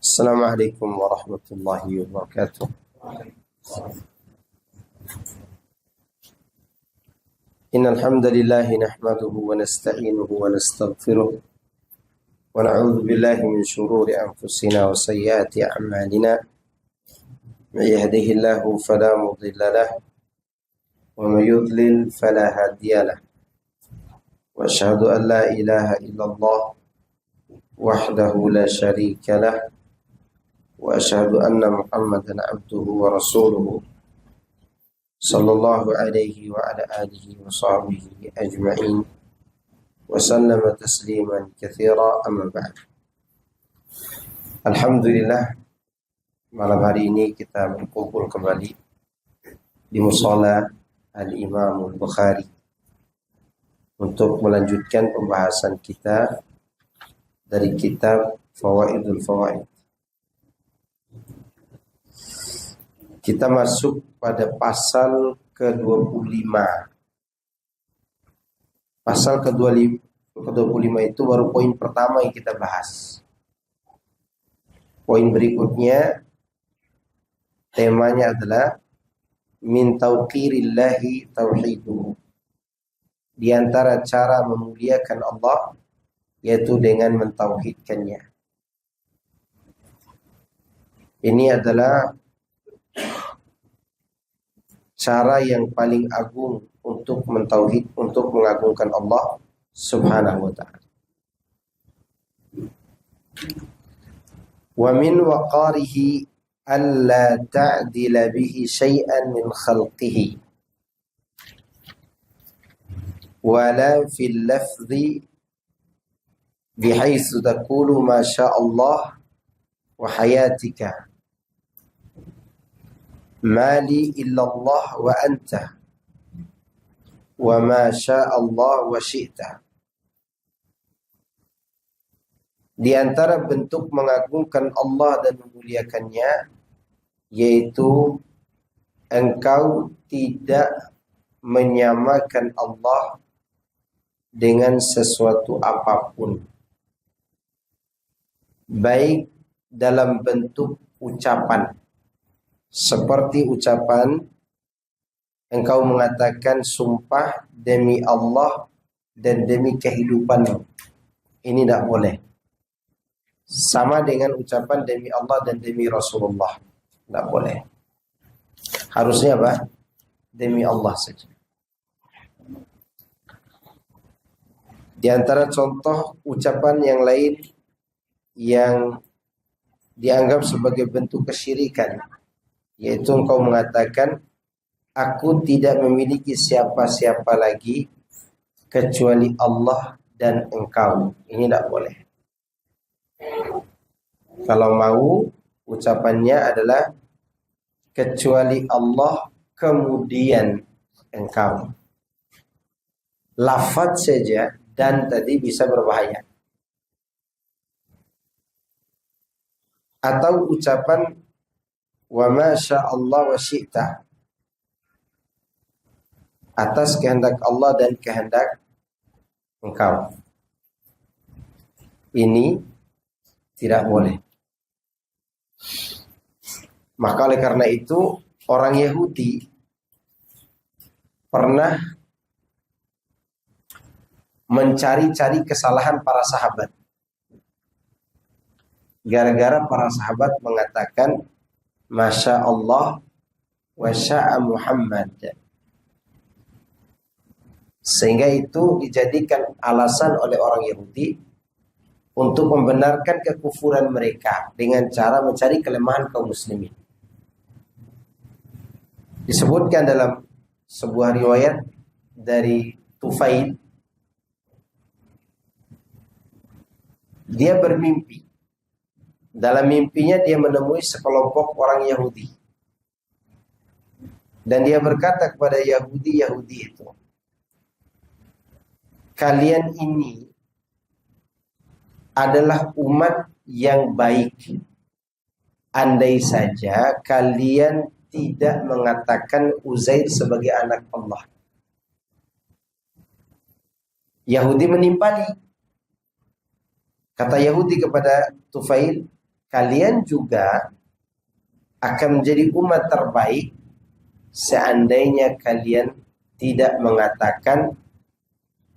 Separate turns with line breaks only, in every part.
السلام عليكم ورحمة الله وبركاته. إن الحمد لله نحمده ونستعينه ونستغفره ونعوذ بالله من شرور أنفسنا وسيئات أعمالنا. من يهده الله فلا مضل له ومن يضلل فلا هادي له. وأشهد أن لا إله إلا الله وحده لا شريك له وأشهد أن محمدا عبده ورسوله صلى الله عليه وعلى آله وصحبه أجمعين وسلم تسليما كثيرا. أما بعد. Alhamdulillah, malam hari ini kita berkumpul kembali di mushola Al-Imam Al-Bukhari untuk melanjutkan pembahasan kita dari kitab Fawaidul Fawaid. Kita masuk pada pasal ke-25. Pasal ke-25 itu baru poin pertama yang kita bahas. Poin berikutnya temanya adalah min tauqirillahi tauhiduhu. Di antara cara memuliakan Allah yaitu dengan mentauhidkannya. Ini adalah cara yang paling agung untuk mentauhid, untuk mengagungkan Allah Subhanahu wa ta'ala. Wa min waqarihi alla ta'dila bihi syai'an min khalqihi wala fil lafzi bihaitsu taqulu ma syaa Allah wa hayatika mali illallah wa anta wa ma syaa Allah wa syi'ta. Di antara bentuk mengagungkan Allah dan memuliakannya yaitu engkau tidak menyamakan Allah dengan sesuatu apapun, baik dalam bentuk ucapan seperti ucapan engkau mengatakan sumpah demi Allah dan demi kehidupanmu. Ini tidak boleh. Sama dengan ucapan demi Allah dan demi Rasulullah. Tidak boleh. Harusnya apa? Demi Allah saja. Di antara contoh ucapan yang lain yang dianggap sebagai bentuk kesyirikan, yaitu engkau mengatakan aku tidak memiliki siapa-siapa lagi kecuali Allah dan engkau. Ini tidak boleh. Kalau mau ucapannya adalah kecuali Allah kemudian engkau. Lafaz saja dan tadi bisa berbahaya. Atau ucapan wa ma syaa Allah wa syi'ta, atas kehendak Allah dan kehendak engkau. Ini tidak boleh. Maka oleh karena itu orang Yahudi pernah mencari-cari kesalahan para sahabat. Gara-gara para sahabat mengatakan Masya Allah wa sya'a Muhammad. Sehingga itu dijadikan alasan oleh orang Yahudi untuk membenarkan kekufuran mereka dengan cara mencari kelemahan kaum muslimin. Disebutkan dalam sebuah riwayat dari Tufail, dia bermimpi. Dalam mimpinya dia menemui sekelompok orang Yahudi. Dan dia berkata kepada Yahudi itu, kalian ini adalah umat yang baik. Andai saja kalian tidak mengatakan Uzair sebagai anak Allah. Yahudi menimpali. Kata Yahudi kepada Tufail, kalian juga akan menjadi umat terbaik seandainya kalian tidak mengatakan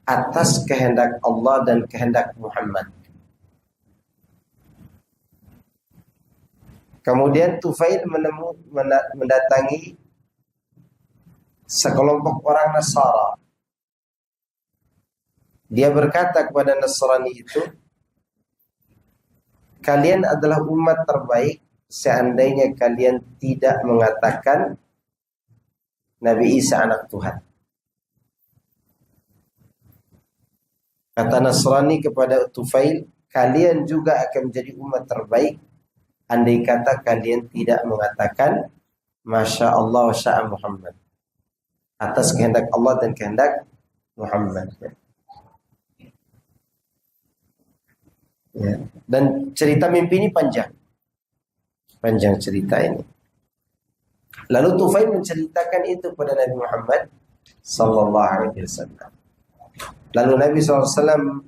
atas kehendak Allah dan kehendak Muhammad. Kemudian Tufail mendatangi sekelompok orang Nasara. Dia berkata kepada Nasrani itu, kalian adalah umat terbaik seandainya kalian tidak mengatakan Nabi Isa anak Tuhan. Kata Nasrani kepada Tufail, kalian juga akan menjadi umat terbaik andai kata kalian tidak mengatakan Masya Allah wa sya'a Muhammad, atas kehendak Allah dan kehendak Muhammad. Ya. Dan cerita mimpi ini panjang cerita ini. Lalu Tufail menceritakan itu kepada Nabi Muhammad sallallahu alaihi wasallam. Lalu Nabi SAW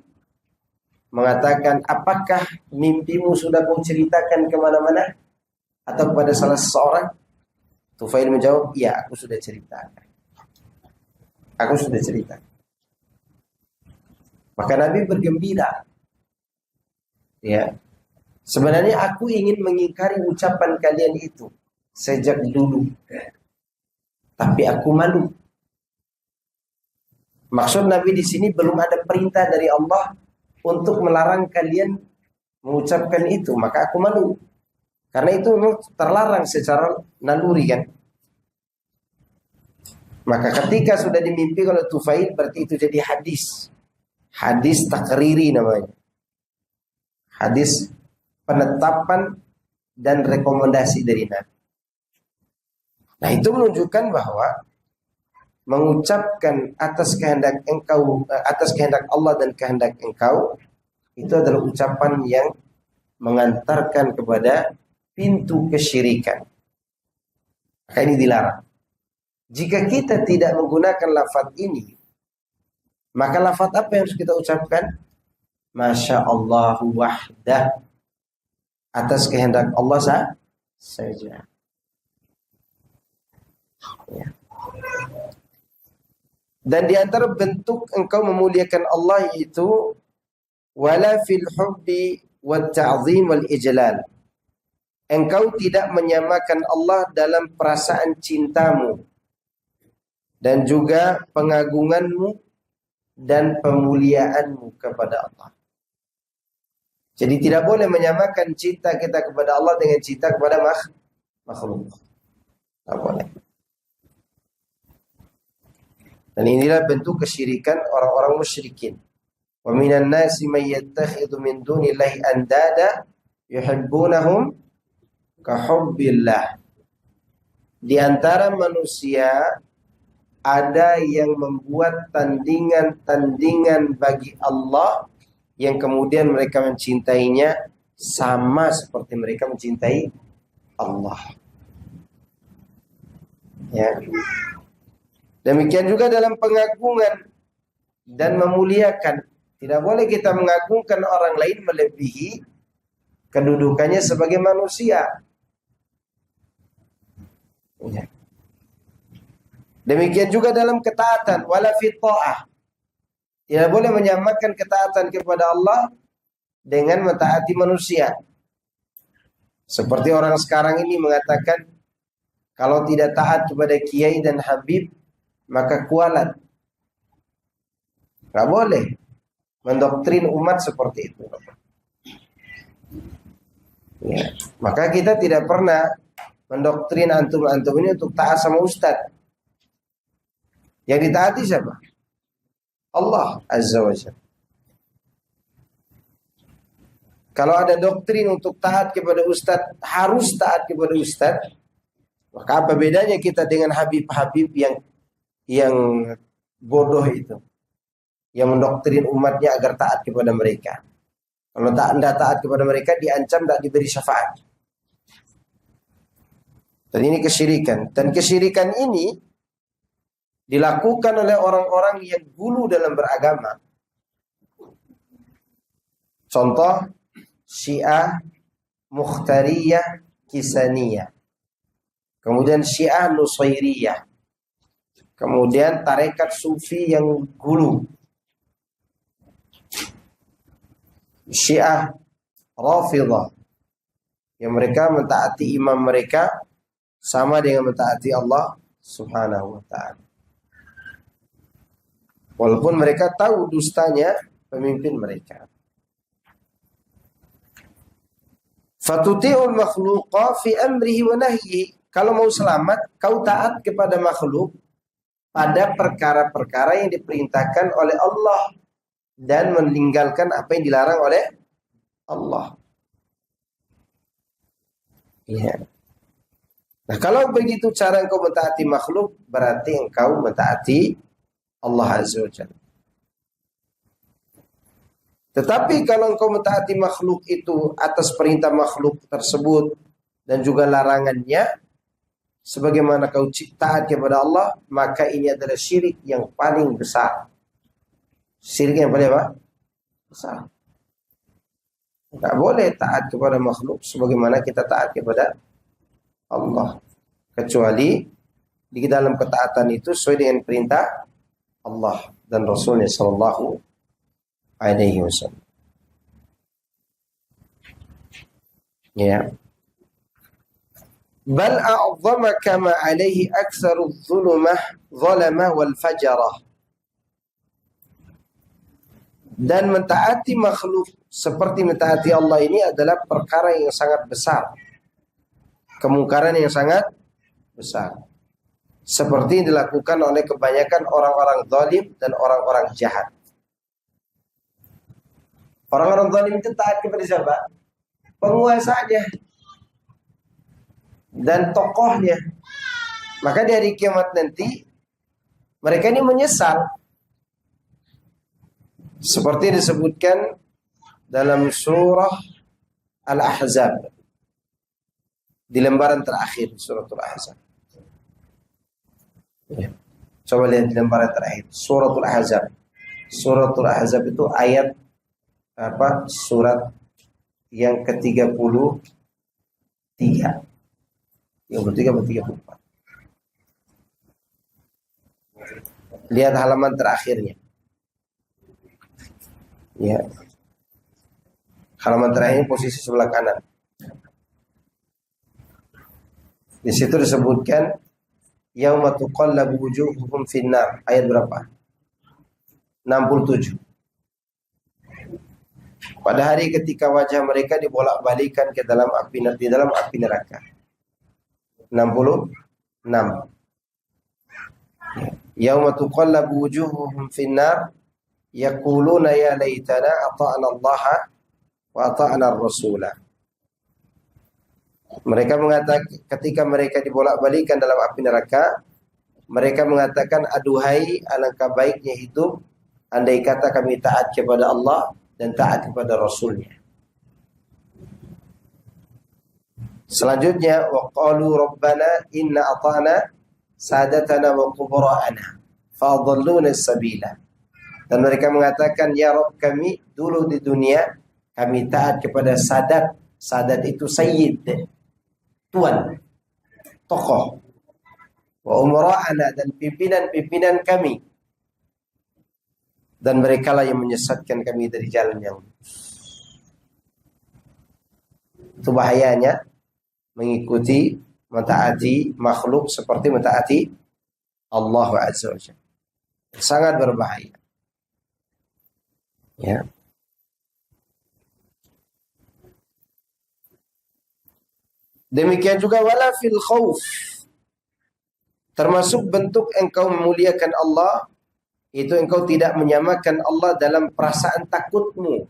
mengatakan, apakah mimpimu sudah kau ceritakan kemana-mana atau kepada salah seseorang? Tufail menjawab, iya, aku sudah ceritakan. Maka Nabi bergembira. Ya, sebenarnya aku ingin mengingkari ucapan kalian itu sejak dulu, tapi aku malu. Maksud Nabi di sini belum ada perintah dari Allah untuk melarang kalian mengucapkan itu, maka aku malu. Karena itu terlarang secara naluri kan. Maka ketika sudah dimimpi oleh Tufail, berarti itu jadi hadis. Hadis takriri namanya. Hadis penetapan dan rekomendasi dari Nabi. Nah, itu menunjukkan bahwa mengucapkan atas kehendak engkau, atas kehendak Allah dan kehendak engkau, itu adalah ucapan yang mengantarkan kepada pintu kesyirikan. Maka ini dilarang. Jika kita tidak menggunakan lafaz ini, maka lafaz apa yang harus kita ucapkan? Masya Allah wahdah, atas kehendak Allah saja. Ya. Dan di antara bentuk engkau memuliakan Allah itu wala fil hubbi wat ta'zim wal ijlal. Engkau tidak menyamakan Allah dalam perasaan cintamu dan juga pengagunganmu dan pemuliaanmu kepada Allah. Jadi tidak boleh menyamakan cinta kita kepada Allah dengan cinta kepada makhluk. Tidak boleh. Dan inilah bentuk kesyirikan orang-orang musyrikin. Wa minan nasi may yattakhidhu min dunillahi andada yuhibbunahum ka hubbillah. Di antara manusia ada yang membuat tandingan-tandingan bagi Allah yang kemudian mereka mencintainya sama seperti mereka mencintai Allah. Ya. Demikian juga dalam pengagungan dan memuliakan. Tidak boleh kita mengagungkan orang lain melebihi kedudukannya sebagai manusia. Ya. Demikian juga dalam ketaatan, wala fi ta'ah. Tidak boleh menyamakan ketaatan kepada Allah dengan mentaati manusia. Seperti orang sekarang ini mengatakan, kalau tidak taat kepada kiai dan habib, maka kualat. Gak boleh mendoktrin umat seperti itu. Ya. Maka kita tidak pernah mendoktrin antum-antum ini untuk taat sama ustadz. Yang ditaati siapa? Allah Azza wa Jalla. Kalau ada doktrin untuk taat kepada ustadz, harus taat kepada ustadz, maka apa bedanya kita dengan habib-habib yang bodoh itu, yang mendoktrin umatnya agar taat kepada mereka. Kalau tidak taat kepada mereka, diancam tidak diberi syafaat. Dan ini kesyirikan. Dan kesyirikan ini dilakukan oleh orang-orang yang dulu dalam beragama. Contoh Syiah, Mukhtariyah, Kisaniyah. Kemudian Syiah Nusairiyah. Kemudian tarekat Sufi yang gulu. Syiah Rafidhah. Yang mereka mentaati imam mereka sama dengan mentaati Allah Subhanahu wa ta'ala. Walaupun mereka tahu dustanya pemimpin mereka. Fatuti'ul makhluqa fi amrihi wa nahyihi. Kalau mau selamat, kau taat kepada makhluk pada perkara-perkara yang diperintahkan oleh Allah dan meninggalkan apa yang dilarang oleh Allah. Ya. Nah, kalau begitu cara engkau mentaati makhluk, berarti engkau mentaati Allah Azza wa Jalla. Tetapi kalau engkau mentaati makhluk itu atas perintah makhluk tersebut dan juga larangannya, sebagaimana kau taat kepada Allah, maka ini adalah syirik yang paling besar. Syirik yang paling apa? Besar. Tidak boleh taat kepada makhluk sebagaimana kita taat kepada Allah. Kecuali di dalam ketaatan itu sesuai dengan perintah Allah dan Rasulnya sallallahu alaihi wasallam. Ya. Bal a'zama kama alaihi aktsaru zulmah wal fajarah. Dan mentaati makhluk seperti mentaati Allah ini adalah perkara yang sangat besar. Kemungkaran yang sangat besar. Seperti yang dilakukan oleh kebanyakan orang-orang zalim dan orang-orang jahat. Orang-orang zalim itu taat kepada siapa? Penguasanya dan tokohnya. Maka di hari kiamat nanti mereka ini menyesal. Seperti disebutkan dalam surah Al-Ahzab. Di lembaran terakhir suratul Ahzab. Ya. Coba lihat di lembaran terakhir suratul Ahzab. Suratul Ahzab itu ayat surat yang ke-33. Yang ke-33 atau 34. Lihat halaman terakhirnya. Ya. Halaman terakhir posisi sebelah kanan. Di situ disebutkan yauma tuqallabu wujuhuhum finnar, ayat berapa? 67. Pada hari ketika wajah mereka dibolak-balikan ke dalam api neraka. 66. Yauma tuqallabu wujuhuhum finnar yaquluna ya laitana ata'na Allah wa ata'na ar-rasulah. Mereka mengatakan ketika mereka dibolak-balikan dalam api neraka, mereka mengatakan, aduhai alangkah baiknya hidup andai kata kami taat kepada Allah dan taat kepada Rasulnya. Selanjutnya, wa qalu rabbana inna ata'na sadatana wa kubara'ana fa'adalluna as-sabila. Dan mereka mengatakan, ya Rabb kami, dulu di dunia kami taat kepada sadat. Sadat itu sayyid, tuan, tokoh. Wa umara'ana, dan pimpinan-pimpinan kami. Dan mereka lah yang menyesatkan kami dari jalan yang lurus. Itu bahayanya mengikuti, mentaati makhluk seperti mentaati Allah Azza wa Jalla. Sangat berbahaya. Ya. Demikian juga wala fil khauf. Termasuk bentuk engkau memuliakan Allah, itu engkau tidak menyamakan Allah dalam perasaan takutmu.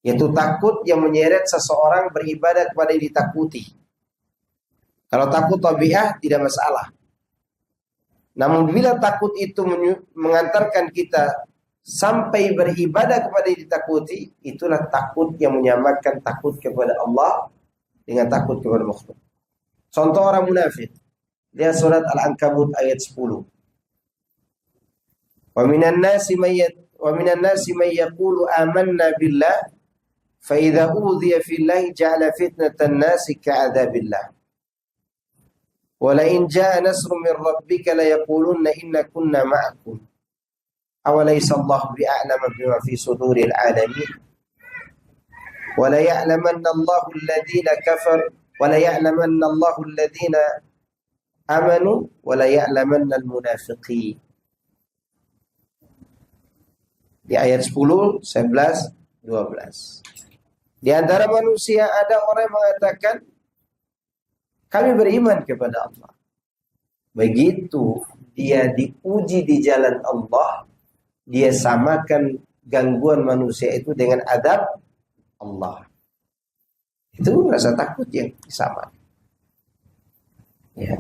Yaitu takut yang menyeret seseorang beribadah kepada yang ditakuti. Kalau takut tabiah tidak masalah. Namun bila takut itu mengantarkan kita sampai beribadah kepada yang ditakuti, itulah takut yang menyamakan takut kepada Allah dengan takut kepada makhluk. Contoh orang munafik. Lihat surat Al-Ankabut ayat 10. Wa minan nasi may yaqulu amanna billah fa idza udhiya fillahi ja'ala fitnatan nasi ka'adzabillah. Wa la in jaa nasrun min rabbika la yaqulunna inna kunna ma'akum. Awalaysa Allahu bi'a'lama bima fi suduril alamin. Wa la ya'lamanna Allahu alladhina kafaru wa la ya'lamanna Allahu alladhina amanu wa la ya'lamanna al-munafiqin. Di ayat 10, 11, 12. Di antara manusia ada orang yang mengatakan kami beriman kepada Allah. Begitu dia diuji di jalan Allah, dia samakan gangguan manusia itu dengan adab Allah. Itu rasa takut yang sama. Ya.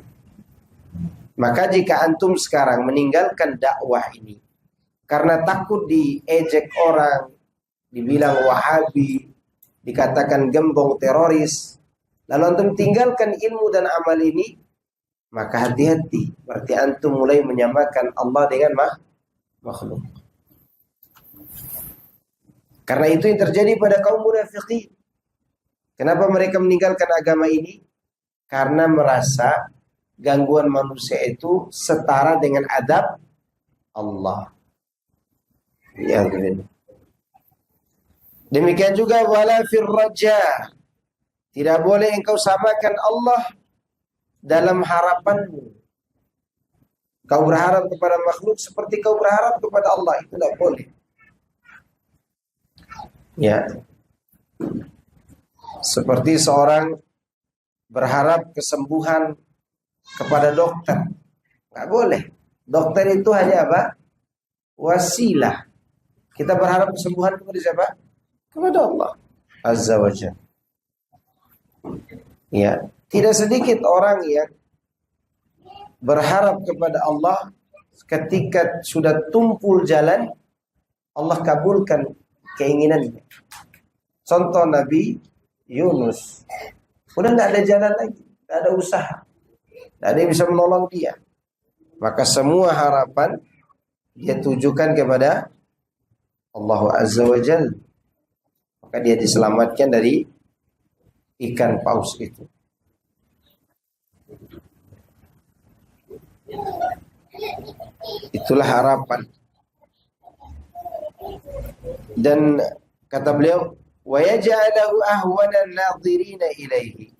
Maka jika antum sekarang meninggalkan dakwah ini karena takut diejek orang, dibilang Wahabi, dikatakan gembong teroris, lalu antum tinggalkan ilmu dan amal ini, maka hati-hati. Berarti antum mulai menyamakan Allah dengan makhluk. Karena itu yang terjadi pada kaum munafiqin. Kenapa mereka meninggalkan agama ini? Karena merasa gangguan manusia itu setara dengan adab Allah. Ya, demikian juga wala fir raja. Tidak boleh engkau samakan Allah dalam harapanmu. Kau berharap kepada makhluk seperti kau berharap kepada Allah, itu tidak boleh. Ya. Seperti seorang berharap kesembuhan kepada dokter. Enggak boleh. Dokter itu hanya apa? Wasilah. Kita berharap kesembuhan kepada siapa? Kepada Allah Azza wa Jalla. Ya, tidak sedikit orang yang berharap kepada Allah ketika sudah tumpul jalan, Allah kabulkan keinginannya. Contoh Nabi Yunus, udah nggak ada jalan lagi, nggak ada usaha, nggak ada yang bisa menolong dia. Maka semua harapan dia tujukan kepada Allah Azza wa Jalla. Maka dia diselamatkan dari ikan paus itu. Itulah harapan. Dan kata beliau, wa yaj'alahu ahwana an-nadhirina ilaihi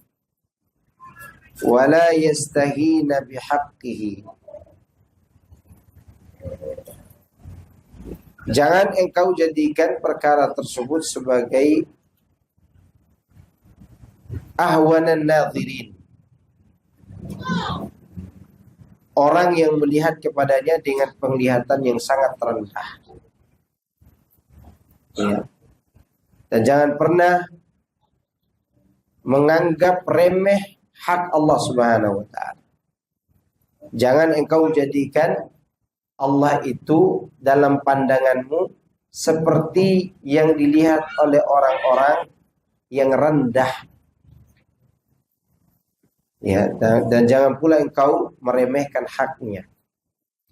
wa la yastahina bihaqqihi. Jangan engkau jadikan perkara tersebut sebagai ahwanan nadhirin, orang yang melihat kepadanya dengan penglihatan yang sangat rendah. Ya. Dan jangan pernah menganggap remeh hak Allah Subhanahu wa ta'ala. Jangan engkau jadikan Allah itu dalam pandanganmu seperti yang dilihat oleh orang-orang yang rendah. Ya, dan jangan pula engkau meremehkan haknya.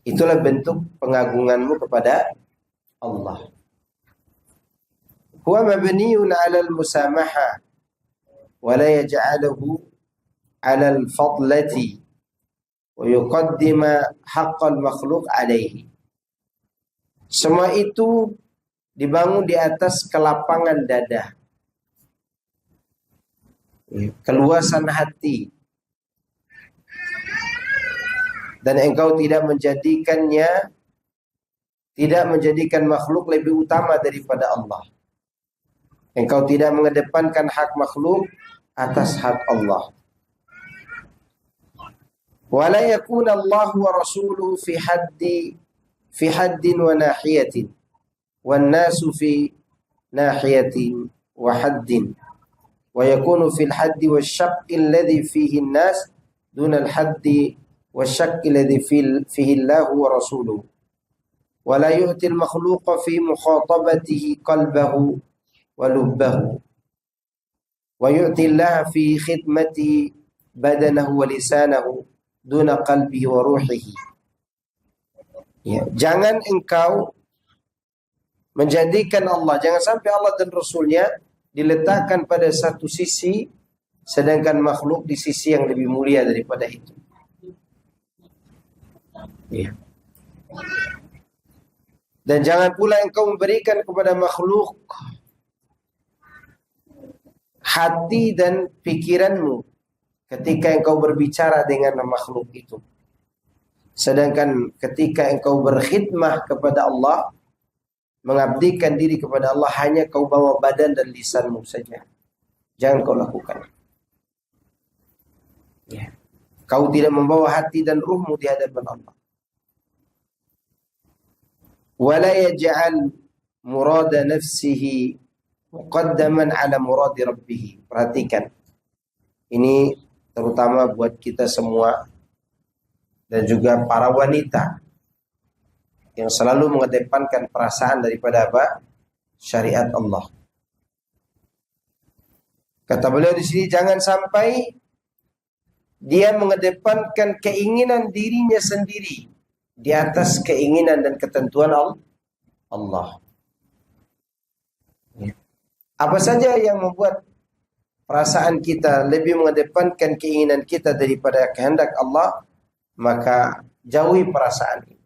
Itulah bentuk pengagunganmu kepada Allah. Huwa mabniyun 'ala al-musamaha wa la yaj'aluhu 'ala al-fadlati wa yuqaddima haqqal makhluq 'alaihi. Semua itu dibangun di atas kelapangan dada, keluasan hati, dan engkau tidak menjadikan makhluk lebih utama daripada Allah. Engkau tidak mengedepankan hak makhluk atas hak Allah. Wala yakuna Allah wa rasuluhu fi haddin wa nahiyatin wan nasu fi nahiyatin wa haddin wa yakunu fil haddi wasyaqqi alladhi fihi an-nas duna al-haddi wasyaqqi alladhi fihi Allah wa rasuluhu wa la yu'ti al-makhluqa fi mukhatabatihi qalbahu wa lubbahu wa yu'ti Allah fi khidmati badanahu wa lisanahu duna qalbihi wa ruhihi. Ya, jangan engkau menjadikan Allah, jangan sampai Allah dan Rasulnya diletakkan pada satu sisi, sedangkan makhluk di sisi yang lebih mulia daripada itu. Ya. Dan jangan pula engkau memberikan kepada makhluk hati dan pikiranmu ketika engkau berbicara dengan makhluk itu. Sedangkan ketika engkau berkhidmah kepada Allah, mengabdikan diri kepada Allah, hanya kau bawa badan dan lisanmu saja. Jangan kau lakukan. Ya. Kau tidak membawa hati dan ruhmu di hadapan Allah. Wala yaj'al murada nafsihi muqaddaman ala muradi rabbih. Perhatikan. Ini terutama buat kita semua dan juga para wanita yang selalu mengedepankan perasaan daripada apa? Syariat Allah. Kata beliau di sini, jangan sampai dia mengedepankan keinginan dirinya sendiri di atas keinginan dan ketentuan Allah. Apa saja yang membuat perasaan kita lebih mengedepankan keinginan kita daripada kehendak Allah, maka jauhi perasaan ini.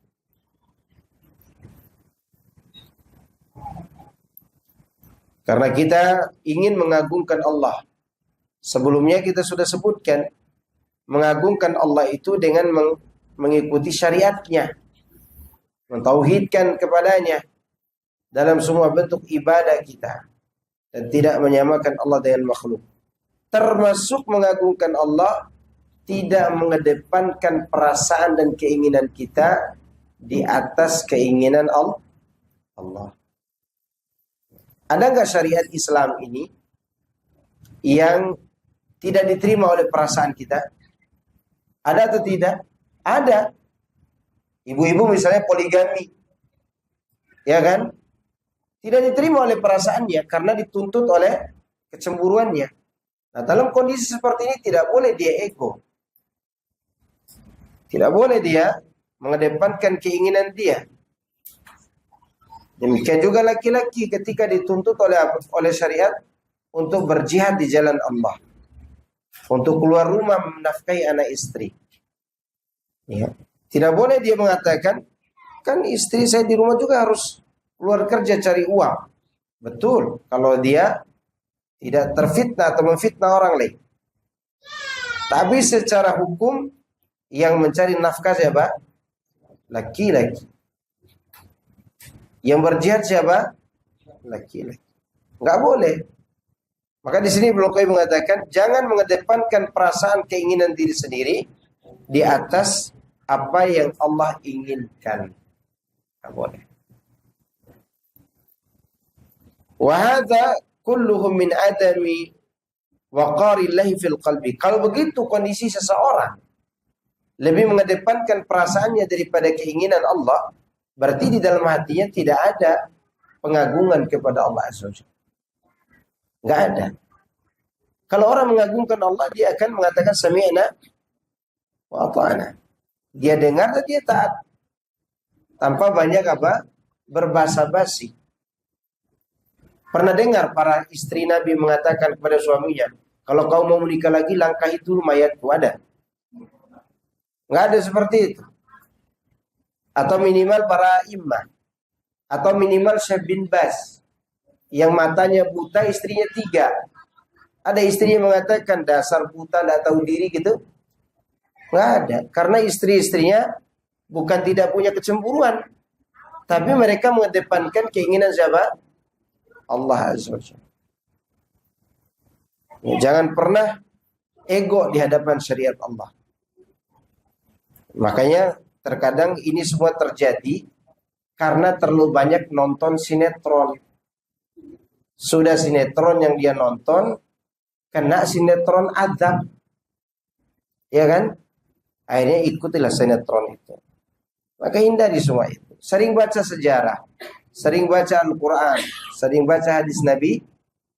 Karena kita ingin mengagungkan Allah. Sebelumnya kita sudah sebutkan, mengagungkan Allah itu dengan mengikuti syariatnya, mentauhidkan kepadanya dalam semua bentuk ibadah kita, dan tidak menyamakan Allah dengan makhluk. Termasuk mengagungkan Allah, tidak mengedepankan perasaan dan keinginan kita di atas keinginan Allah. Ada nggak syariat Islam ini yang tidak diterima oleh perasaan kita? Ada atau tidak? Ada. Ibu-ibu misalnya poligami, ya kan? Tidak diterima oleh perasaannya karena dituntut oleh kecemburuannya. Nah, dalam kondisi seperti ini tidak boleh dia ego. Tidak boleh dia mengedepankan keinginan dia. Demikian juga laki-laki ketika dituntut oleh syariat untuk berjihad di jalan Allah, untuk keluar rumah menafkahi anak istri. Ya. Tidak boleh dia mengatakan, kan istri saya di rumah juga harus keluar kerja cari uang. Betul, kalau dia tidak terfitnah atau memfitnah orang lain. Tapi secara hukum yang mencari nafkah siapa? Laki-laki. Yang berjihad siapa? Laki-laki. Enggak boleh. Maka di sini Buluqai mengatakan jangan mengedepankan perasaan keinginan diri sendiri di atas apa yang Allah inginkan. Enggak boleh. Wa hadza kulluhu min adami waqarillahi fil qalbi. Kalau begitu kondisi seseorang lebih mengedepankan perasaannya daripada keinginan Allah, berarti di dalam hatinya tidak ada pengagungan kepada Allah Azza wa Jalla. Enggak ada. Kalau orang mengagungkan Allah, dia akan mengatakan sami'na wa ata'na. Dia dengar dan dia taat. Tanpa banyak apa? Berbasa-basi. Pernah dengar para istri Nabi mengatakan kepada suaminya, kalau kau mau menikah lagi, langkahi dulu mayatku. Ada? Enggak ada seperti itu. Atau minimal para imam, atau minimal Syekh bin Baz yang matanya buta, istrinya 3. Ada istrinya mengatakan dasar buta, tidak tahu diri gitu. Nggak ada, karena istri-istrinya bukan tidak punya kecemburuan, tapi mereka mengedepankan keinginan siapa? Allah Azza wa Jalla. Jangan pernah ego di hadapan syariat Allah. Makanya terkadang ini semua terjadi karena terlalu banyak nonton sinetron. Sudah sinetron yang dia nonton, kena sinetron azab. Ya kan? Akhirnya ikutilah sinetron itu. Maka hindari semua itu. Sering baca sejarah, sering baca Al-Quran, sering baca hadis Nabi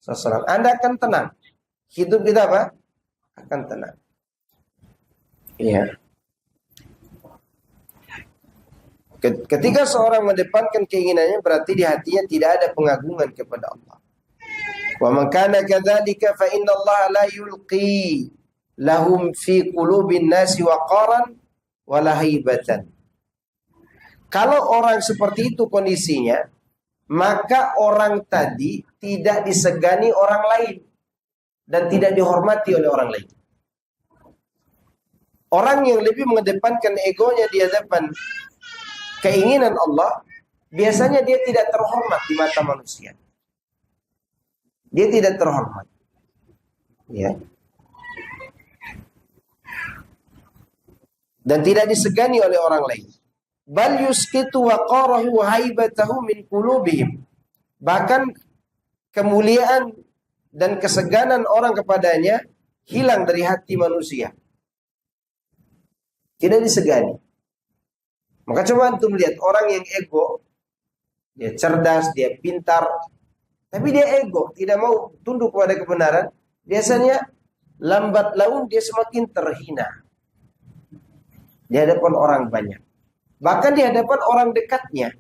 SAW. Anda akan tenang. Hidup kita apa? Akan tenang. Iya. Ketika seorang mendepankan keinginannya, berarti di hatinya tidak ada pengagungan kepada Allah. Wa man kana kadzalika fa inna Allah la yulqi lahum fi qulubin nasi waqaran wala haibatan. Kalau orang seperti itu kondisinya, maka orang tadi tidak disegani orang lain dan tidak dihormati oleh orang lain. Orang yang lebih mengedepankan egonya di hadapan keinginan Allah, biasanya dia tidak terhormat di mata manusia. Dia tidak terhormat. Ya. Dan tidak disegani oleh orang lain. Bal yusqitu waqarahu wa haibatahu min qulubihim. Bahkan kemuliaan dan keseganan orang kepadanya hilang dari hati manusia. Tidak disegani. Maka coba antum lihat orang yang ego, dia cerdas, dia pintar, tapi dia ego, tidak mau tunduk kepada kebenaran. Biasanya lambat laun dia semakin terhina di hadapan orang banyak. Bahkan di hadapan orang dekatnya.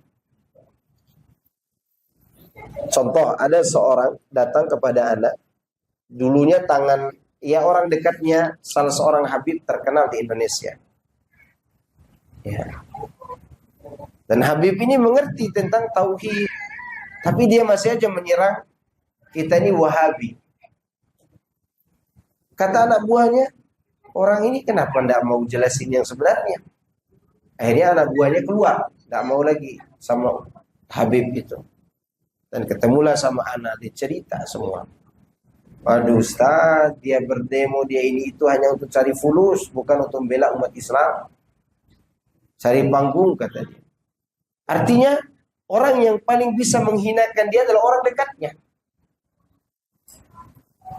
Contoh, ada seorang datang kepada anak. Dulunya orang dekatnya salah seorang habib terkenal di Indonesia. Ya. Dan habib ini mengerti tentang tauhid, tapi dia masih aja menyerang kita ini Wahabi. Kata anak buahnya, orang ini kenapa tidak mau jelasin yang sebenarnya? Akhirnya anak buahnya keluar, tidak mau lagi sama habib itu. Dan ketemulah sama anak, dia cerita semua. Waduh Ustaz, dia berdemo, dia ini itu hanya untuk cari fulus, bukan untuk membela umat Islam. Cari panggung katanya. Artinya orang yang paling bisa menghinakan dia adalah orang dekatnya.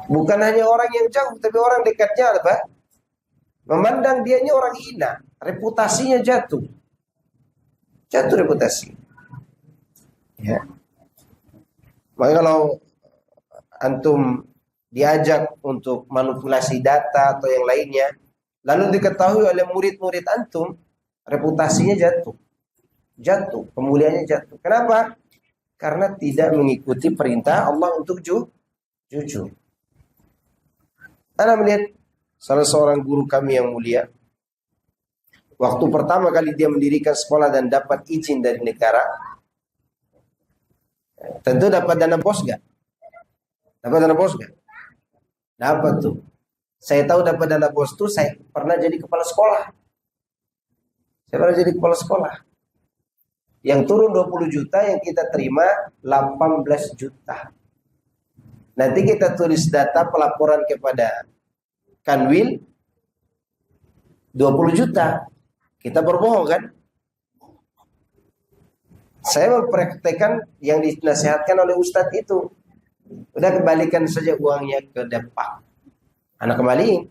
Bukan hanya orang yang jauh, tapi orang dekatnya apa? Memandang dia ini orang hina, reputasinya jatuh. Jatuh reputasi. Ya. Maka kalau antum diajak untuk manipulasi data atau yang lainnya, lalu diketahui oleh murid-murid antum, reputasinya jatuh. Jatuh, kemuliaannya jatuh. Kenapa? Karena tidak mengikuti perintah Allah untuk jujur. Anda melihat salah seorang guru kami yang mulia, waktu pertama kali dia mendirikan sekolah dan dapat izin dari negara, tentu dapat dana bos gak? Dapat dana bos gak? Dapat tuh. Saya tahu dapat dana bos tuh, saya pernah jadi kepala sekolah. Saya pernah jadi kepala sekolah. Yang turun 20 juta, yang kita terima 18 juta. Nanti kita tulis data pelaporan kepada Kanwil 20 juta. Kita berbohong kan? Saya mempraktekkan yang dinasihatkan oleh Ustadz itu. Udah kembalikan saja uangnya ke Depak. Anak kembaliin.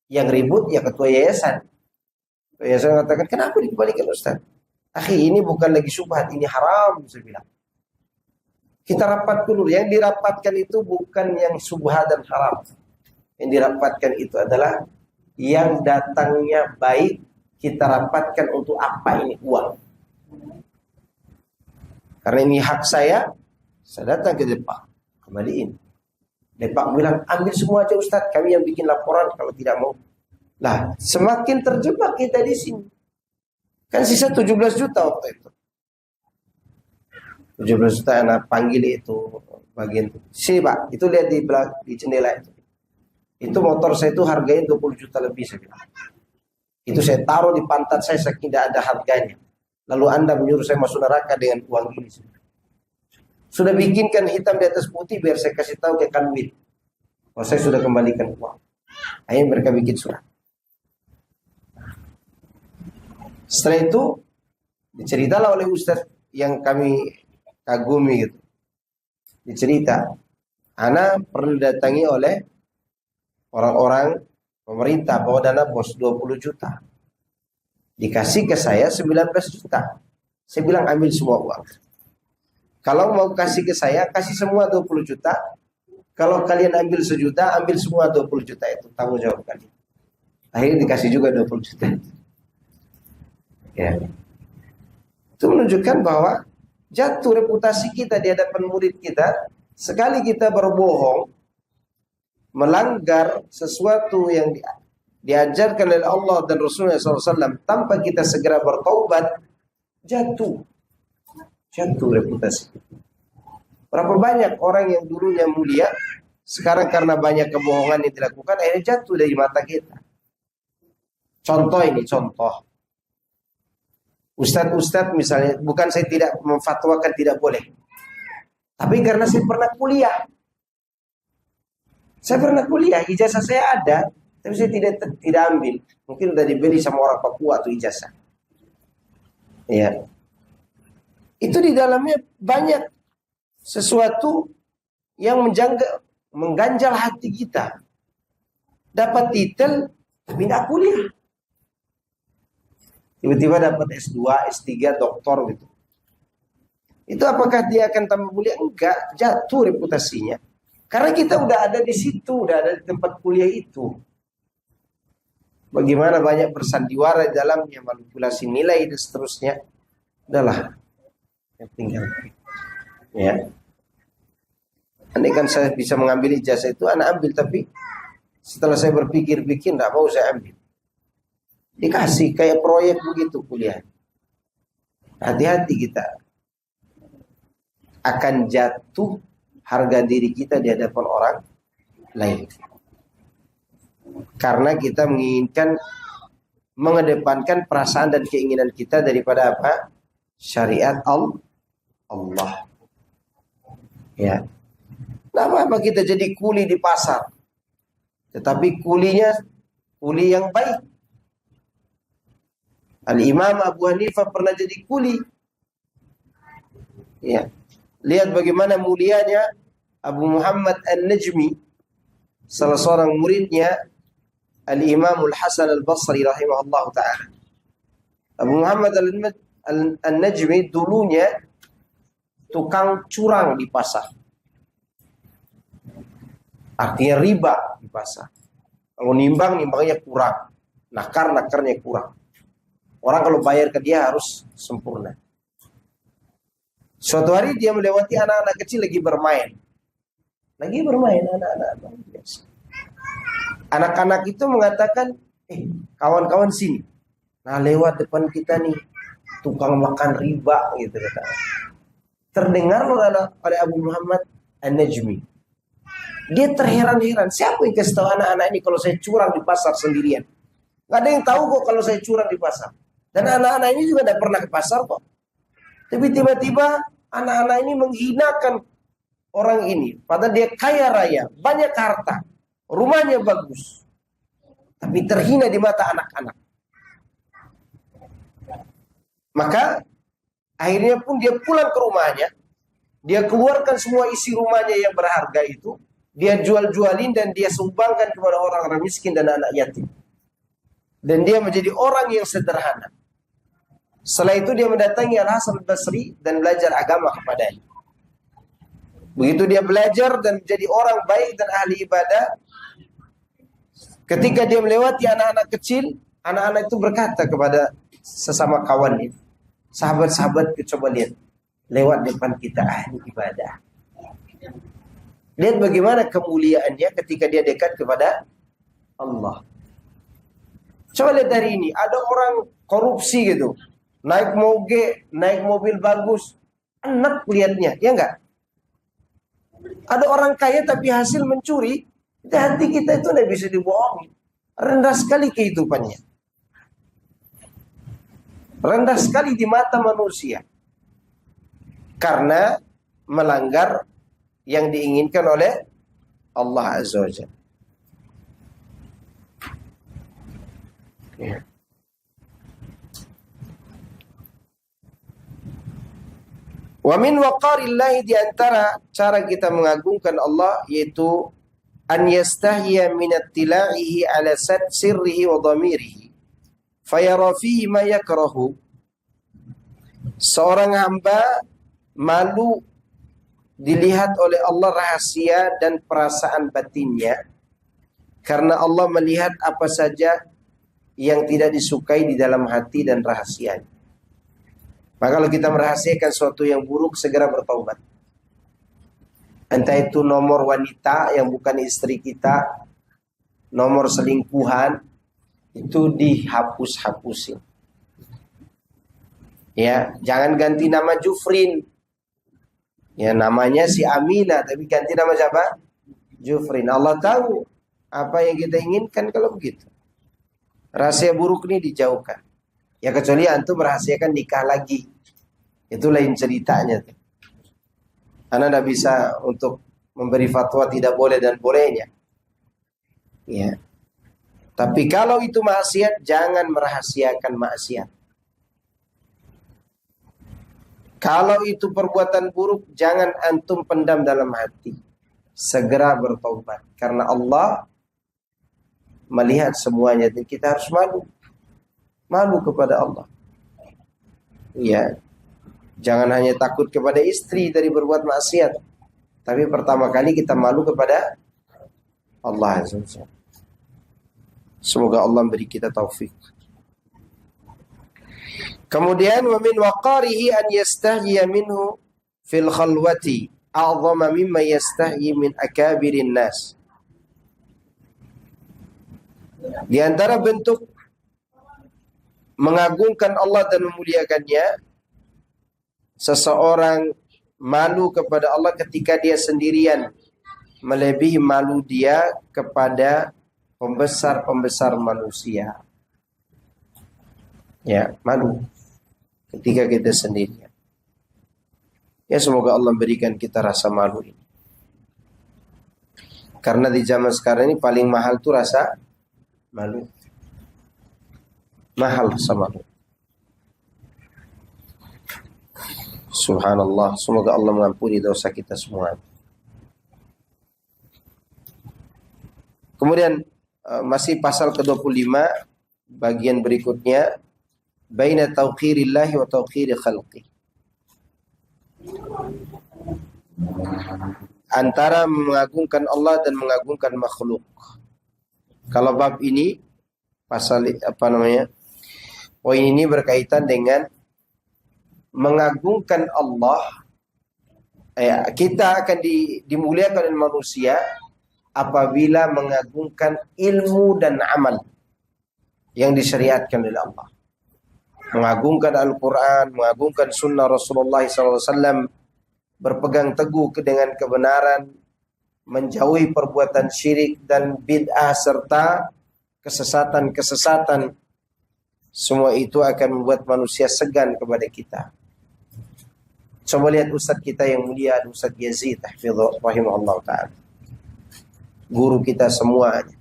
Yang ribut ya ketua yayasan. Yayasan mengatakan, kenapa dikembalikan Ustadz? Akhi, ini bukan lagi syubhat, ini haram, saya bilang. Kita rapat dulu. Yang dirapatkan itu bukan yang syubhat dan haram. Yang dirapatkan itu adalah yang datangnya baik, kita rapatkan untuk apa ini uang. Karena ini hak saya datang ke Depak, kembaliin. Depak bilang, ambil semua aja Ustadz, kami yang bikin laporan kalau tidak mau. Lah, semakin terjebak kita di sini. Kan sisa 17 juta waktu itu. 17 juta anak panggil itu bagian itu. Sini Pak, itu lihat di jendela itu. Itu motor saya itu harganya 20 juta lebih saya bilang. Itu saya taruh di pantat saya saking tidak ada harganya. Lalu Anda menyuruh saya masuk neraka dengan uang ini. Sudah bikinkan hitam di atas putih biar saya kasih tahu ke Kanwil. Kalau saya sudah kembalikan uang. Akhirnya mereka bikin surat. Setelah itu diceritalah oleh Ustaz yang kami kagumi gitu. Dicerita, ana pernah datangi oleh orang-orang pemerintah bawa dana bos 20 juta. Dikasih ke saya 19 juta. Saya bilang ambil semua uang. Kalau mau kasih ke saya, kasih semua 20 juta. Kalau kalian ambil 1 juta, ambil semua 20 juta itu. Tanggung jawab kalian. Akhirnya dikasih juga 20 juta. Ya. Itu menunjukkan bahwa jatuh reputasi kita di hadapan murid kita sekali kita berbohong, melanggar sesuatu yang diajarkan oleh Allah dan Rasulullah SAW tanpa kita segera bertaubat, jatuh reputasi. Berapa banyak orang yang dulunya mulia, sekarang karena banyak kebohongan yang dilakukan, akhirnya jatuh dari mata kita. Contoh. Ustadz misalnya, bukan saya tidak memfatwakan tidak boleh, tapi karena saya pernah kuliah. Saya pernah kuliah, ijazah saya ada, tapi saya tidak ambil. Mungkin udah dibeli sama orang Papua tuh ijazah. Ya. Itu di dalamnya banyak sesuatu yang mengganjal hati kita. Dapat titel, tapi tidak kuliah. Tiba-tiba dapat S2, S3, doktor gitu. Itu apakah dia akan tambah mulia? Enggak, jatuh reputasinya. Karena kita udah ada di situ, udah ada di tempat kuliah itu. Bagaimana banyak bersandiwara di dalamnya, manipulasi nilai dan seterusnya. Udahlah, yang tinggal. Ya. Andai kan saya bisa mengambil ijazah itu, anak ambil, tapi setelah saya berpikir-pikir, tidak mau saya ambil. Dikasih kayak proyek begitu kuliah. Hati-hati kita. Akan jatuh harga diri kita di hadapan orang lain. Karena kita mengedepankan perasaan dan keinginan kita daripada apa? Syariat Allah. Ya. Nah, apa kita jadi kuli di pasar? Tetapi kulinya kuli yang baik. Al-Imam Abu Hanifah pernah jadi kuli. Ya. Lihat bagaimana mulianya Abu Muhammad An-Najmi, salah seorang muridnya Al-Imam Al-Hasan Al-Basri rahimahullah ta'ala. Abu Muhammad An-Najmi dulunya tukang curang di pasar. Artinya riba di pasar. Kalau nimbangnya kurang. Nakarnya kurang. Orang kalau bayar ke dia harus sempurna. Suatu hari dia melewati anak-anak kecil lagi bermain anak-anak biasa. Anak-anak itu mengatakan, kawan-kawan sini. Nah, lewat depan kita nih tukang makan riba gitu kata. Terdengar oleh Abu Muhammad An-Najmi. Dia terheran-heran, siapa yang kasih tahu anak-anak ini kalau saya curang di pasar sendirian? Gak ada yang tahu kok kalau saya curang di pasar. Dan anak-anak ini juga tidak pernah ke pasar kok. Tapi tiba-tiba anak-anak ini menghinakan orang ini. Padahal dia kaya raya, banyak harta, rumahnya bagus. Tapi terhina di mata anak-anak. Maka akhirnya pun dia pulang ke rumahnya. Dia keluarkan semua isi rumahnya yang berharga itu. Dia jual-jualin dan dia sumbangkan kepada orang-orang miskin dan anak yatim. Dan dia menjadi orang yang sederhana. Setelah itu dia mendatangi Al-Hasan Al-Basri dan belajar agama kepadanya. Begitu dia belajar dan menjadi orang baik dan ahli ibadah, ketika dia melewati anak-anak kecil, anak-anak itu berkata kepada sesama kawannya, sahabat-sahabat, coba lihat, lewat depan kita ahli ibadah. Lihat bagaimana kemuliaannya ketika dia dekat kepada Allah. Coba lihat hari ini, ada orang korupsi gitu. Naik moge, naik mobil bagus. Enak lihatnya, ya enggak? Ada orang kaya tapi hasil mencuri. Hati kita itu tidak bisa dibohongi. Rendah sekali kehidupannya. Rendah sekali di mata manusia. Karena melanggar yang diinginkan oleh Allah Azza wa Jalla. Ya. Wa min waqarillahi, di antara cara kita mengagungkan Allah yaitu an yastahya min ittila'ihi ala sirrihi wa dhamirihi fayara fihi ma yakrahu. Seorang hamba malu dilihat oleh Allah rahasia dan perasaan batinnya, karena Allah melihat apa saja yang tidak disukai di dalam hati dan rahasianya. Maka kalau kita merahasiakan sesuatu yang buruk, segera bertaubat. Entah itu nomor wanita yang bukan istri kita, nomor selingkuhan, itu dihapus-hapusin. Ya, jangan ganti nama Jufrin. Ya, namanya si Aminah, tapi ganti nama siapa? Jufrin. Allah tahu apa yang kita inginkan kalau begitu. Rahasia buruk ini dijauhkan. Ya kecuali antum merahasiakan nikah lagi. Itu lain ceritanya. Karena tidak bisa untuk memberi fatwa tidak boleh dan bolehnya. Ya. Tapi kalau itu maksiat, jangan merahasiakan maksiat. Kalau itu perbuatan buruk, jangan antum pendam dalam hati. Segera bertaubat. Karena Allah melihat semuanya dan kita harus malu. Malu kepada Allah. Ya. Jangan hanya takut kepada istri dari berbuat maksiat. Tapi pertama kali kita malu kepada Allah Azza wa Jalla. Semoga Allah beri kita taufik. Kemudian wa min waqarihi an yastahyiya minhu fil khalwati a'zama mimma yastahyi min akabirin nas. Di antara bentuk mengagungkan Allah dan memuliakannya, seseorang malu kepada Allah ketika dia sendirian, melebihi malu dia kepada pembesar-pembesar manusia. Ya, malu ketika kita sendirian. Ya, semoga Allah berikan kita rasa malu ini. Karena di zaman sekarang ini paling mahal tuh rasa malu. Mahal rasa malu. Subhanallah, semoga Allah mengampuni dosa kita semua. Kemudian masih pasal ke-25 bagian berikutnya, baina tauqirillahi wa tauqiri khalqi. Antara mengagungkan Allah dan mengagungkan makhluk. Kalau bab ini pasal poin ini berkaitan dengan mengagungkan Allah. Kita akan dimuliakan oleh manusia apabila mengagungkan ilmu dan amal yang disyariatkan oleh Allah. Mengagungkan Al-Quran, mengagungkan sunnah Rasulullah SAW, berpegang teguh dengan kebenaran, menjauhi perbuatan syirik dan bid'ah serta kesesatan-kesesatan. Semua itu akan membuat manusia segan kepada kita. Coba lihat Ustaz kita yang mulia, Ustaz Yazid rahimahullah ta'ala. Guru kita semuanya.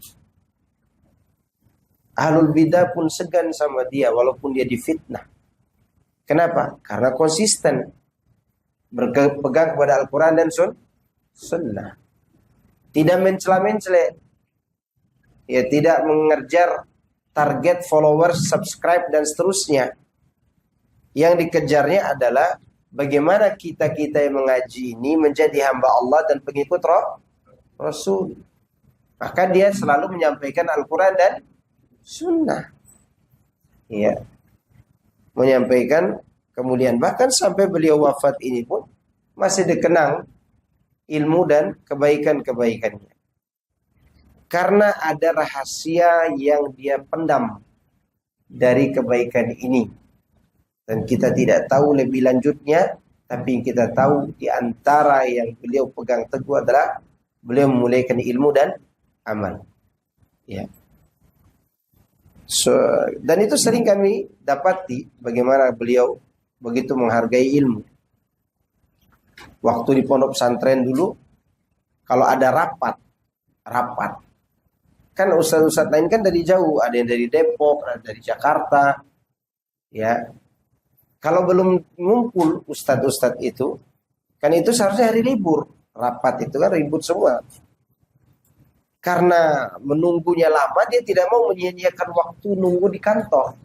Ahlul bidah pun segan sama dia walaupun dia difitnah. Kenapa? Karena konsisten berpegang kepada Al-Quran dan sunnah. Tidak mencela-mencela. Ya, tidak mengejar target followers, subscribe dan seterusnya. Yang dikejarnya adalah bagaimana kita-kita yang mengaji ini menjadi hamba Allah dan pengikut Rasul. Maka dia selalu menyampaikan Al-Quran dan sunnah. Ya. Menyampaikan kemuliaan. Bahkan sampai beliau wafat ini pun masih dikenang ilmu dan kebaikan-kebaikannya. Karena ada rahasia yang dia pendam dari kebaikan ini. Dan kita tidak tahu lebih lanjutnya. Tapi kita tahu di antara yang beliau pegang teguh adalah beliau memulaikan ilmu dan amal. Ya. Dan itu sering kami dapati bagaimana beliau begitu menghargai ilmu. Waktu di pondok pesantren dulu, kalau ada rapat, kan ustaz-ustaz lain kan dari jauh, ada yang dari Depok, ada dari Jakarta, ya. Kalau belum ngumpul ustaz-ustaz itu, kan itu seharusnya hari libur, rapat itu kan ribut semua. Karena menunggunya lama, dia tidak mau menyia-nyiakan waktu nunggu di kantor.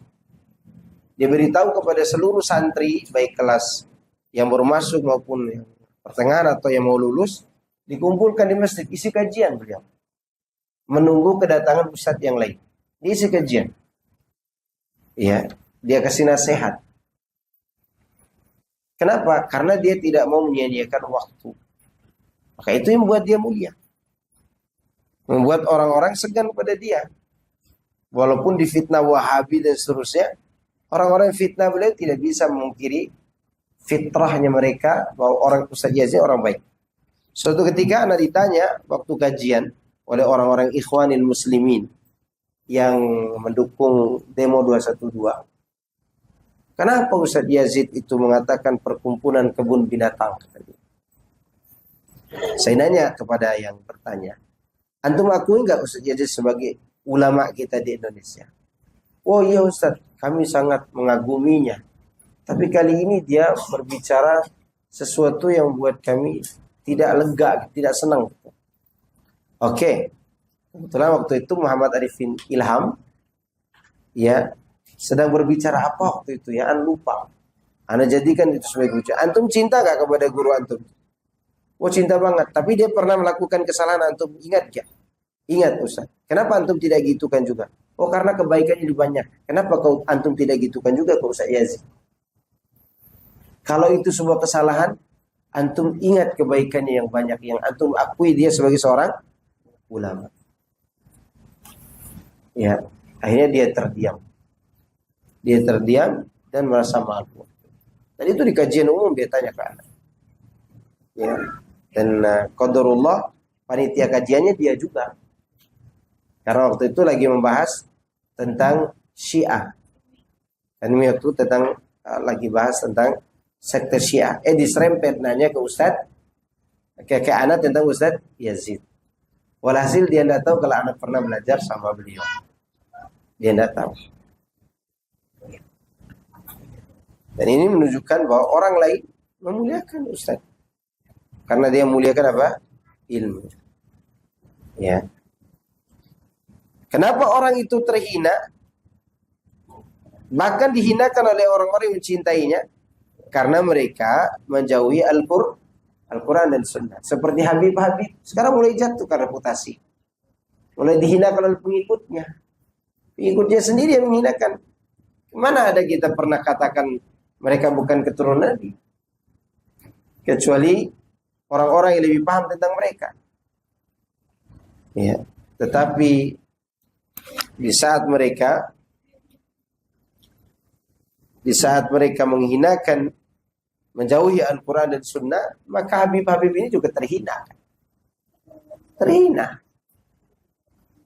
Dia beritahu kepada seluruh santri, baik kelas yang baru masuk maupun yang pertengahan atau yang mau lulus, dikumpulkan di masjid, isi kajian beliau. Menunggu kedatangan ustadz yang lain. Dia isi kajian. Ya, dia kasih nasihat. Kenapa? Karena dia tidak mau menyia-nyiakan waktu. Maka itu yang membuat dia mulia. Membuat orang-orang segan pada dia. Walaupun difitnah Wahabi dan seterusnya, orang-orang fitnah beliau tidak bisa memungkiri fitrahnya mereka bahwa orang Ustaz Yazid orang baik. Suatu ketika anak ditanya waktu kajian oleh orang-orang Ikhwanil Muslimin yang mendukung demo 212. Kenapa Ustaz Yazid itu mengatakan perkumpulan kebun binatang? Saya nanya kepada yang bertanya, antum akui enggak Ustaz Yazid sebagai ulama kita di Indonesia? Oh iya Ustaz, kami sangat mengaguminya. Tapi kali ini dia berbicara sesuatu yang buat kami tidak lega, tidak senang. Oke. Kebetulan waktu itu Muhammad Arifin Ilham ya sedang berbicara apa waktu itu ya, lupa. Anda jadikan itu sebagai ucapan. Antum cinta gak kepada guru antum? Oh cinta banget. Tapi dia pernah melakukan kesalahan, antum ingat gak? Ingat Ustaz. Kenapa antum tidak gitukan juga? Oh karena kebaikannya lebih banyak. Kenapa kau antum tidak gitukan juga ke Ustaz Yazid? Kalau itu sebuah kesalahan, antum ingat kebaikannya yang banyak, yang antum akui dia sebagai seorang ulama. Ya, akhirnya dia terdiam. Dia terdiam dan merasa malu. Dan itu di kajian umum dia tanya ke anak. Ya. Dan qadarullah panitia kajiannya dia juga. Karena waktu itu lagi membahas tentang Syiah. Dan waktu itu tentang lagi bahas tentang sekte Syiah. Diserempet nanya ke Ustaz, ke anak tentang Ustaz Yazid. Walhasil dia tidak tahu kalau anak pernah belajar sama beliau. Dia tidak tahu. Dan ini menunjukkan bahwa orang lain memuliakan Ustaz. Karena dia memuliakan apa? Ilmu. Ya. Kenapa orang itu terhina? Bahkan dihinakan oleh orang-orang yang mencintainya. Karena mereka menjauhi Al-Quran dan Sunnah. Seperti Habib-Habib. Sekarang mulai jatuh karena reputasi. Mulai dihinakan oleh pengikutnya. Pengikutnya sendiri yang menghinakan. Mana ada kita pernah katakan mereka bukan keturunan Nabi? Kecuali orang-orang yang lebih paham tentang mereka. Ya. Tetapi di saat mereka menghinakan, menjauhi Al-Quran dan Sunnah, maka Habib-Habib ini juga terhina. Terhina.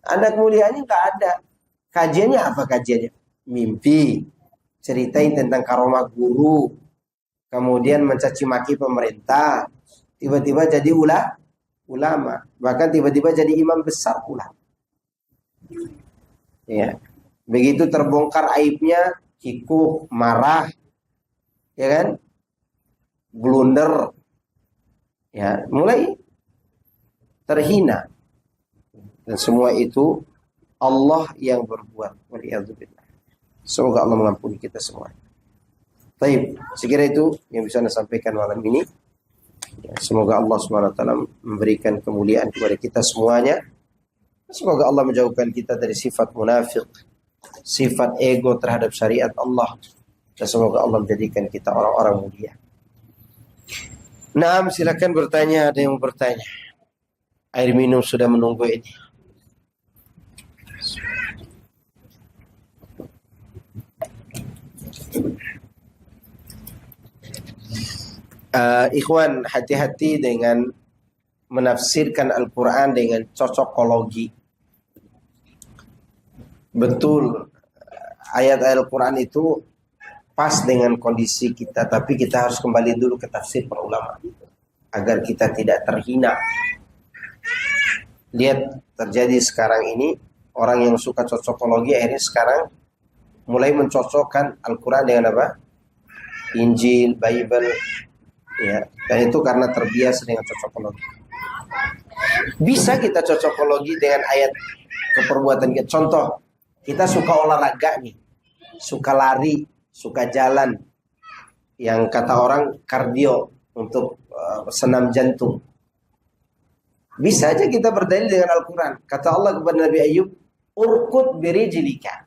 Ada kemuliaannya nggak ada. Kajiannya apa kajiannya? Mimpi. Ceritain tentang karomah guru. Kemudian mencaci maki pemerintah. Tiba-tiba jadi ulama. Bahkan tiba-tiba jadi imam besar pula. Ya. Begitu terbongkar aibnya, kikuk, marah. Ya kan? Blunder. Ya, mulai terhina. Dan semua itu Allah yang berbuat. Waliyadzubillah. Semoga Allah mengampuni kita semua. Baik, sekira itu yang bisa saya sampaikan malam ini. Ya, semoga Allah SWT memberikan kemuliaan kepada kita semuanya. Semoga Allah menjauhkan kita dari sifat munafik, sifat ego terhadap syariat Allah. Dan semoga Allah menjadikan kita orang-orang mulia. Nah, silakan bertanya, ada yang bertanya. Air minum sudah menunggu ini. Ikhwan, hati-hati dengan menafsirkan Al-Quran dengan cocokologi. Betul, ayat Al-Quran itu pas dengan kondisi kita, tapi kita harus kembali dulu ke tafsir para ulama agar kita tidak terhina. Lihat terjadi sekarang ini, orang yang suka cocokologi akhirnya sekarang mulai mencocokkan Al-Quran dengan apa? Injil, Bible, ya. Dan itu karena terbiasa dengan cocokologi. Bisa kita cocokologi dengan ayat keperbuatan kita. Contoh, kita suka olahraga nih, suka lari, suka jalan, yang kata orang kardio untuk senam jantung. Bisa aja kita berdalil dengan Al-Quran. Kata Allah kepada Nabi Ayub, urkut birijlika,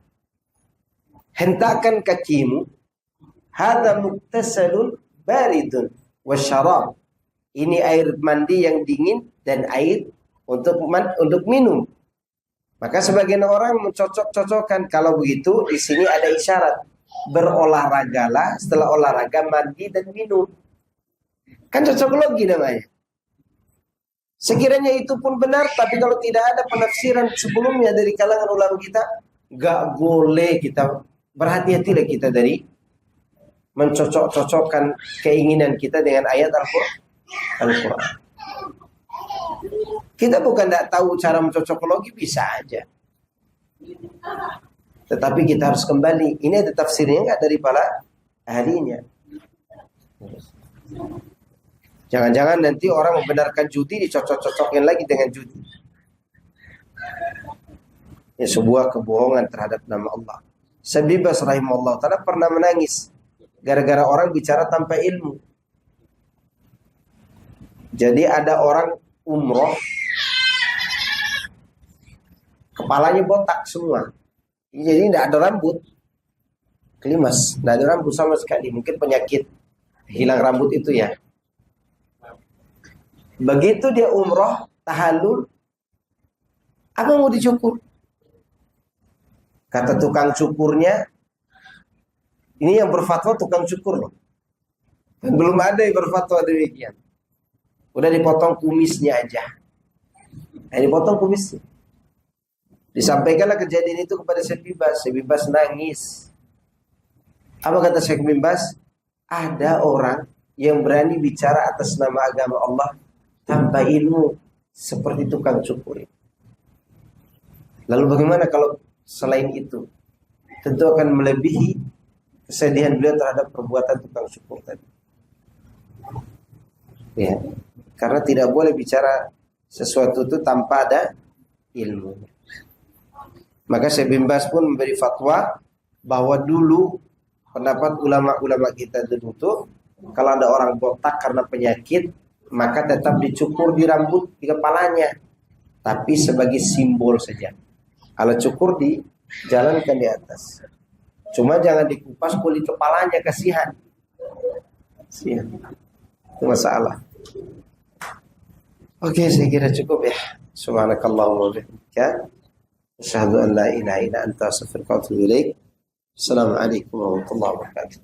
hentakkan kakimu, hada muktasalun baridun wasyarab, Ini air mandi yang dingin dan air untuk minum. Maka sebagian orang mencocok-cocokkan, kalau begitu di sini ada isyarat, berolahragalah, setelah olahraga mandi dan minum. Kan cocok logi namanya. Sekiranya itu pun benar, tapi kalau tidak ada penafsiran sebelumnya dari kalangan ulama kita, gak boleh kita, berhati-hatilah kita dari mencocok-cocokkan keinginan kita dengan ayat Al-Quran. Kita bukan tidak tahu cara mencocokologi, bisa aja. Tetapi kita harus kembali, ini ada tafsirnya nggak dari para ahlinya. Jangan-jangan nanti orang membenarkan judi dicocok-cocokin lagi dengan judi. Ini sebuah kebohongan terhadap nama Allah. Syekh Bin Baz rahimahullah ta'ala pernah menangis gara-gara orang bicara tanpa ilmu. Jadi ada orang umroh, kepalanya botak semua. Jadi tidak ada rambut. Kelimas, tidak ada rambut sama sekali. Mungkin penyakit hilang rambut itu ya. Begitu dia umroh, tahallul, apa mau dicukur? Kata tukang cukurnya, ini yang berfatwa tukang cukur loh. Belum ada yang berfatwa demikian. Udah dipotong kumisnya aja. Dipotong kumisnya. Disampaikanlah kejadian itu kepada Syekh Bin Baz. Syekh Bin Baz nangis. Apa kata Syekh Bin Baz? Ada orang yang berani bicara atas nama agama Allah tanpa ilmu seperti tukang cukur. Lalu bagaimana kalau selain itu? Tentu akan melebihi kesedihan beliau terhadap perbuatan tukang cukur tadi. Ya, karena tidak boleh bicara sesuatu itu tanpa ada ilmu. Maka Syekh Bin Baz pun memberi fatwa bahwa dulu pendapat ulama-ulama kita dulu tuh, kalau ada orang botak karena penyakit, maka tetap dicukur di rambut di kepalanya, tapi sebagai simbol saja. Kalau cukur dijalankan di atas, cuma jangan dikupas kulit kepalanya, kasihan. Itu masalah. Oke, saya kira cukup ya. Subhanakallahumma wa bihamdika, asyhadu an la ilaha illa anta, astaghfiruka wa atubu ilaik. Assalamualaikum warahmatullahi wabarakatuh.